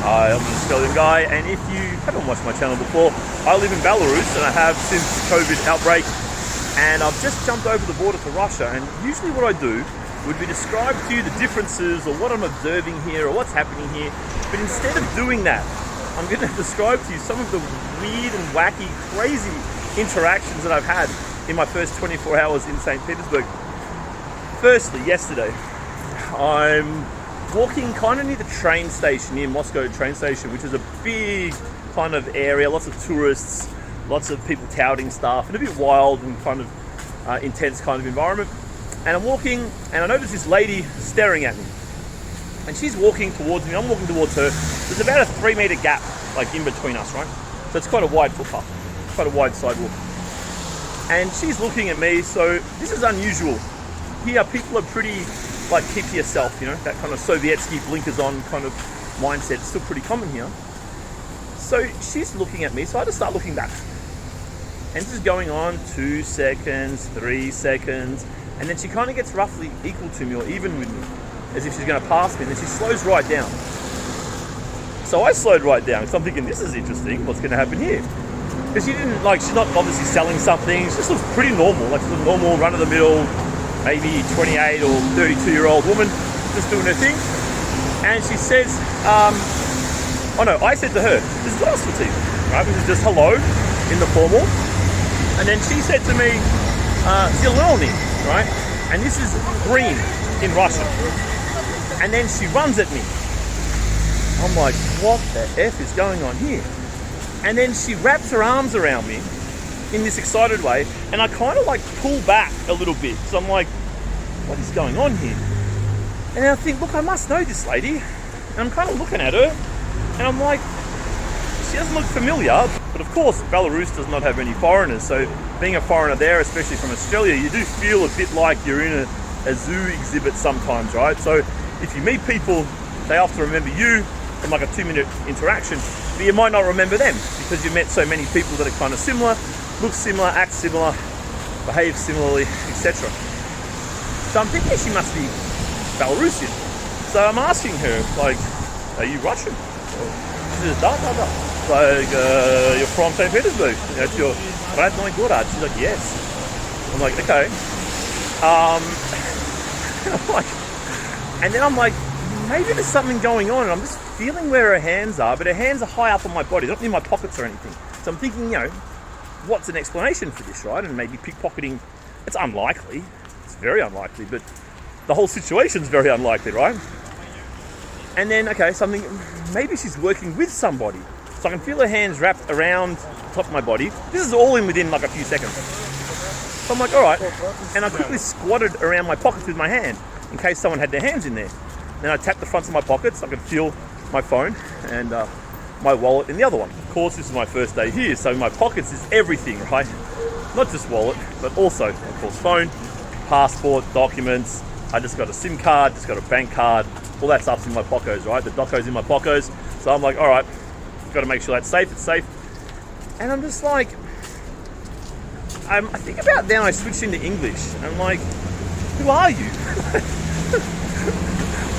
Hi, I'm an Australian guy, and if you haven't watched my channel before, I live in Belarus, and I have since COVID outbreak, and I've just jumped over the border to Russia, and usually what I do would be describe to you the differences or what I'm observing here or what's happening here, but instead of doing that, I'm going to describe to you some of the weird and wacky, crazy interactions that I've had in my first 24 hours in St. Petersburg. Firstly, yesterday, I'm walking kind of near the train station, near Moscow train station, which is a big kind of area, lots of tourists, lots of people touting stuff, and a bit wild and kind of intense kind of environment. And I'm walking, and I notice this lady staring at me. And she's walking towards me, I'm walking towards her. There's about a 3-meter gap, like in between us, right? So it's quite a wide footpath, quite a wide sidewalk. And she's looking at me, so this is unusual. Here, people are pretty, like, keep to yourself, you know, that kind of Sovietsky blinkers on kind of mindset. It's still pretty common here. So she's looking at me, so I just start looking back. And this is going on 2 seconds, 3 seconds, and then she kind of gets roughly equal to me or even with me, as if she's going to pass me, and then she slows right down. So I slowed right down, because I'm thinking, this is interesting, what's going to happen here? Because she didn't, like, she's not obviously selling something, she just looks pretty normal, like she's a normal, run-of-the-mill, maybe 28 or 32-year-old woman, just doing her thing. And she says, I said to her, this is здравствуйте, right? This is just hello in the formal. And then she said to me, зеленый, right? And this is green in Russian. And then she runs at me. I'm like, what the F is going on here? And then she wraps her arms around me in this excited way, and I kind of like pull back a little bit. So I'm like, what is going on here? And I think, look, I must know this lady. And I'm kind of looking at her, and I'm like, she doesn't look familiar. But of course, Belarus does not have any foreigners. So being a foreigner there, especially from Australia, you do feel a bit like you're in a zoo exhibit sometimes, right? So if you meet people, they often remember you from like a 2-minute interaction, but you might not remember them because you met so many people that are kind of similar, look similar, act similar, behave similarly, etc. So I'm thinking she must be Belarusian. So I'm asking her, like, are you Russian? She says, da. Like, you're from St. Petersburg. That's your родной город. She's like, yes. I'm like, okay. And then I'm like, maybe there's something going on, and I'm just feeling where her hands are, but her hands are high up on my body, not in my pockets or anything. So I'm thinking, you know, what's an explanation for this, right? And maybe pickpocketing, it's unlikely. It's very unlikely, but the whole situation's very unlikely, right? And then, okay, something, maybe she's working with somebody. So I can feel her hands wrapped around the top of my body. This is all within like a few seconds. So I'm like, all right. And I quickly squatted around my pockets with my hand in case someone had their hands in there. Then I tapped the fronts of my pockets. I could feel my phone and my wallet in the other one. Of course, this is my first day here, so my pockets is everything, right? Not just wallet, but also, of course, phone, passport, documents. I just got a SIM card, just got a bank card. All that stuff's in my pockets, right? The doco's in my pockets. So I'm like, all right, got to make sure that's safe. It's safe. And I'm just like, I think about then I switched into English. I'm like, who are you?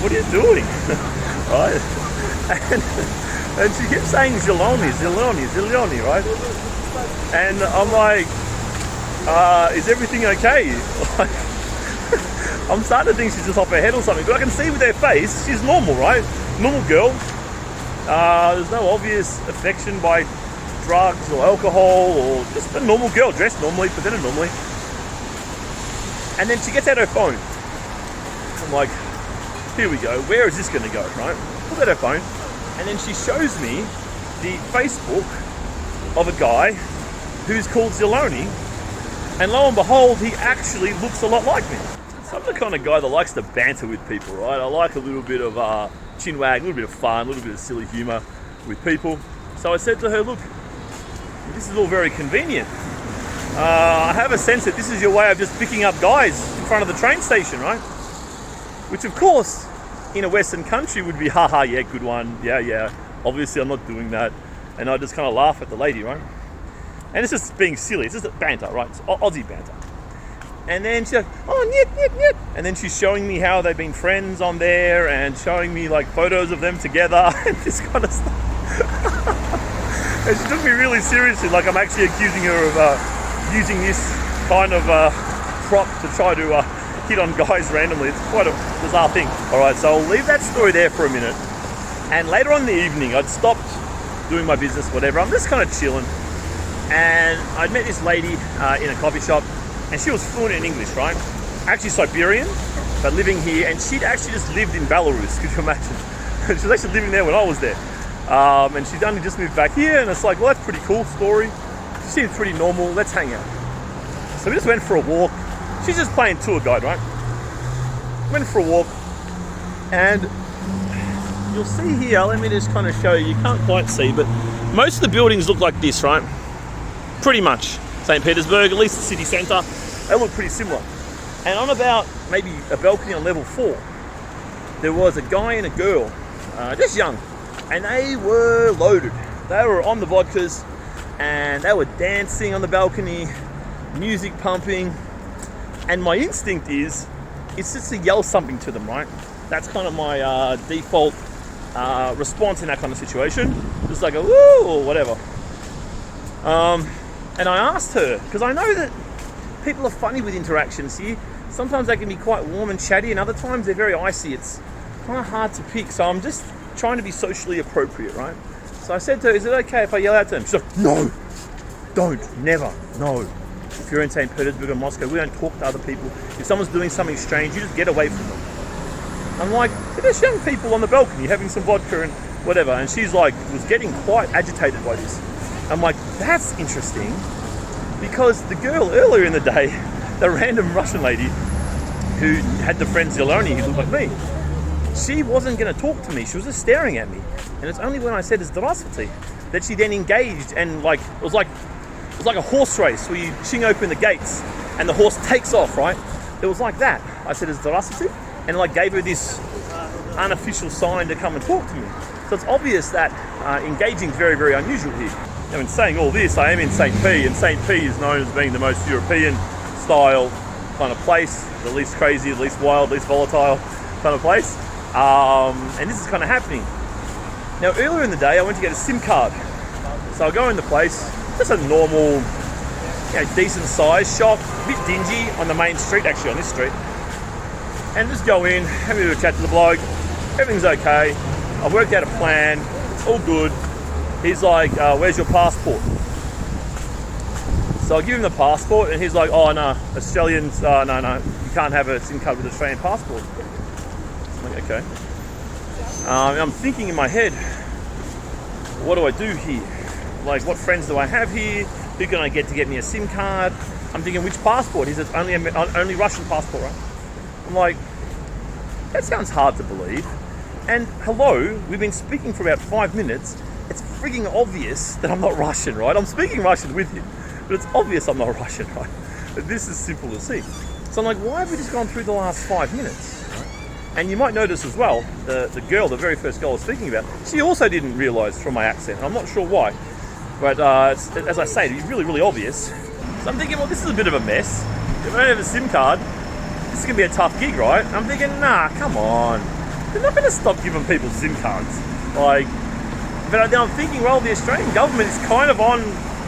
What are you doing? Right? And she kept saying ziloni, right? And I'm like, is everything okay? Like, I'm starting to think she's just off her head or something, but I can see with her face, she's normal, right? Normal girl. There's no obvious affection by drugs or alcohol, or just a normal girl, dressed normally, presented normally. And then she gets out her phone. I'm like, here we go, where is this going to go, right? Pulls out her phone, and then she shows me the Facebook of a guy who's called Zeloni, and lo and behold, he actually looks a lot like me. So I'm the kind of guy that likes to banter with people, right? I like a little bit of chin wag, a little bit of fun, a little bit of silly humour with people. So I said to her, look, this is all very convenient. I have a sense that this is your way of just picking up guys in front of the train station, right? Which of course, in a Western country would be, haha, yeah, good one, yeah, obviously I'm not doing that. And I just kind of laugh at the lady, right? And it's just being silly, it's just banter, right? It's Aussie banter. And then she's like, oh, niet. And then she's showing me how they've been friends on there and showing me like photos of them together and this kind of stuff. And she took me really seriously, like I'm actually accusing her of using this kind of prop to try to hit on guys randomly. It's quite a bizarre thing. All right, so I'll leave that story there for a minute. And later on in the evening, I'd stopped doing my business, whatever. I'm just kind of chilling. And I'd met this lady in a coffee shop, and she was fluent in English, right? Actually Siberian, but living here, and she'd actually just lived in Belarus, could you imagine? She was actually living there when I was there. And she'd only just moved back here, and it's like, well, that's a pretty cool story. She seems pretty normal, let's hang out. So we just went for a walk. She's just playing tour guide, right? Went for a walk, and you'll see here, let me just kind of show you can't quite see, but most of the buildings look like this, right? Pretty much. St. Petersburg, at least the city centre, they look pretty similar. And on about maybe a balcony on level 4, there was a guy and a girl, just young, and they were loaded. They were on the vodkas, and they were dancing on the balcony, music pumping, and my instinct is, it's just to yell something to them, right? That's kind of my default response in that kind of situation. Just like a woo or whatever. And I asked her, because I know that people are funny with interactions here. Sometimes they can be quite warm and chatty, and other times they're very icy. It's kind of hard to pick, so I'm just trying to be socially appropriate, right? So I said to her, is it okay if I yell out to them? She's like, no, don't, never, no. If you're in St. Petersburg or Moscow, we don't talk to other people. If someone's doing something strange, you just get away from them. I'm like, there's young people on the balcony having some vodka and whatever, and she's like, was getting quite agitated by this. I'm like, that's interesting, because the girl earlier in the day, the random Russian lady who had the friend Zelony who looked like me, she wasn't going to talk to me. She was just staring at me. And it's only when I said "Здравствуйте" that she then engaged, and like it was like a horse race where you ching open the gates and the horse takes off, right? It was like that. I said "Здравствуйте" and like gave her this unofficial sign to come and talk to me. So it's obvious that engaging is very, very unusual here. Now, in saying all this, I am in St. P, and St. P is known as being the most European style kind of place, the least crazy, the least wild, least volatile kind of place. And this is kind of happening. Now, earlier in the day, I went to get a SIM card. So I go in the place, just a normal, decent sized shop, a bit dingy on the main street, actually on this street. And just go in, have a bit of a chat to the bloke, everything's okay. I've worked out a plan, it's all good. He's like, where's your passport? So I give him the passport, and he's like, oh no, Australians, no, you can't have a SIM card with an Australian passport. I'm like, okay. I'm thinking in my head, what do I do here? Like, what friends do I have here? Who can I get to get me a SIM card? I'm thinking, which passport? He says, only Russian passport, right? I'm like, that sounds hard to believe. And hello, we've been speaking for about 5 minutes. It's freaking obvious that I'm not Russian, right? I'm speaking Russian with you, but it's obvious I'm not Russian, right? This is simple to see. So I'm like, why have we just gone through the last 5 minutes? Right? And you might notice as well, the girl, the very first girl I was speaking about, she also didn't realise from my accent. I'm not sure why, but as I say, it's really, really obvious. So I'm thinking, well, this is a bit of a mess. If I don't have a SIM card, this is going to be a tough gig, right? I'm thinking, nah, come on. They're not going to stop giving people SIM cards. But now I'm thinking, well, the Australian government is kind of on,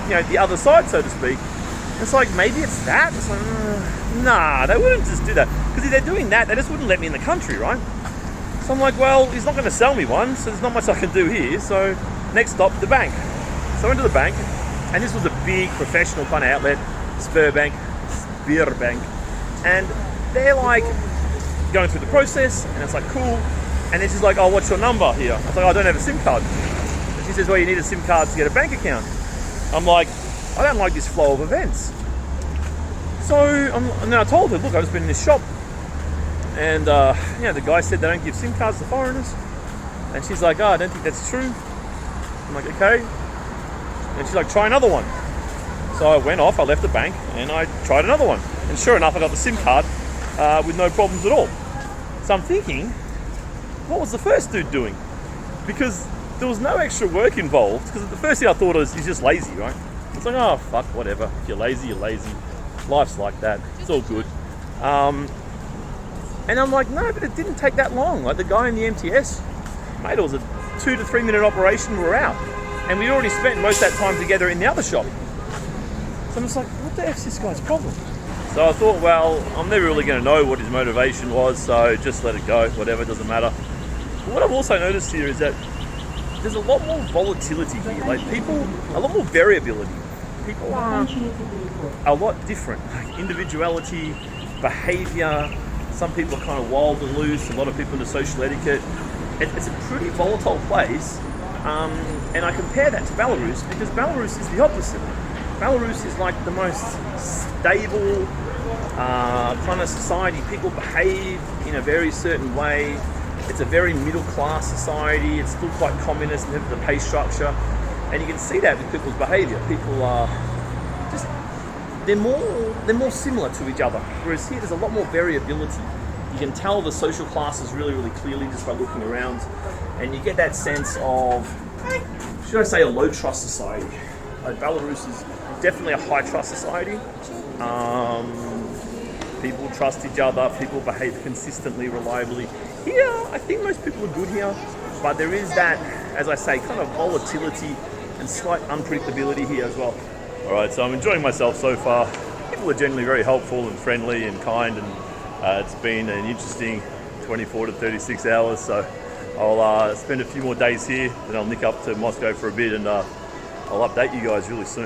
the other side, so to speak. It's like, maybe it's that. It's like, nah, they wouldn't just do that. Because if they're doing that, they just wouldn't let me in the country, right? So I'm like, well, he's not going to sell me one, so there's not much I can do here. So next stop, the bank. So I went to the bank, and this was a big professional kind of outlet, Sberbank, and they're like going through the process, and it's like, cool. And then she's like, oh, what's your number here? I was like, I don't have a SIM card. And she says, well, you need a SIM card to get a bank account. I'm like, I don't like this flow of events. So and then I told her, look, I've just been in this shop, and the guy said they don't give SIM cards to foreigners. And she's like, oh, I don't think that's true. I'm like, okay. And she's like, try another one. So I went off, I left the bank, and I tried another one. And sure enough, I got the SIM card with no problems at all. So I'm thinking, what was the first dude doing? Because there was no extra work involved. Because the first thing I thought was, he's just lazy, right? It's like, oh, fuck, whatever. If you're lazy, you're lazy. life's like that. It's all good. And I'm like, no, but it didn't take that long. Like the guy in the MTS, mate, it was a 2 to 3 minute operation. We're out, and we'd already spent most of that time together in the other shop. So I'm just like, what the F's this guy's problem? So I thought, well, I'm never really going to know what his motivation was, so just let it go. Whatever, doesn't matter. But what I've also noticed here is that there's a lot more volatility here. Like people, a lot more variability. People are a lot different. Like individuality, behaviour. Some people are kind of wild and loose. A lot of people into social etiquette. It's a pretty volatile place. And I compare that to Belarus because Belarus is the opposite. Belarus is like the most stable kind of society. People behave in a very certain way. It's a very middle-class society. It's still quite communist in terms of the pay structure. And you can see that with people's behaviour. People are just, they're more similar to each other. Whereas here there's a lot more variability. You can tell the social classes really, really clearly just by looking around. And you get that sense of, should I say, a low trust society. Like Belarus is definitely a high trust society. People trust each other, people behave consistently, reliably. Here, I think most people are good here, but there is that, as I say, kind of volatility and slight unpredictability here as well. All right, so I'm enjoying myself so far. People are generally very helpful and friendly and kind, and it's been an interesting 24 to 36 hours, so I'll spend a few more days here, then I'll nick up to Moscow for a bit, and I'll update you guys really soon.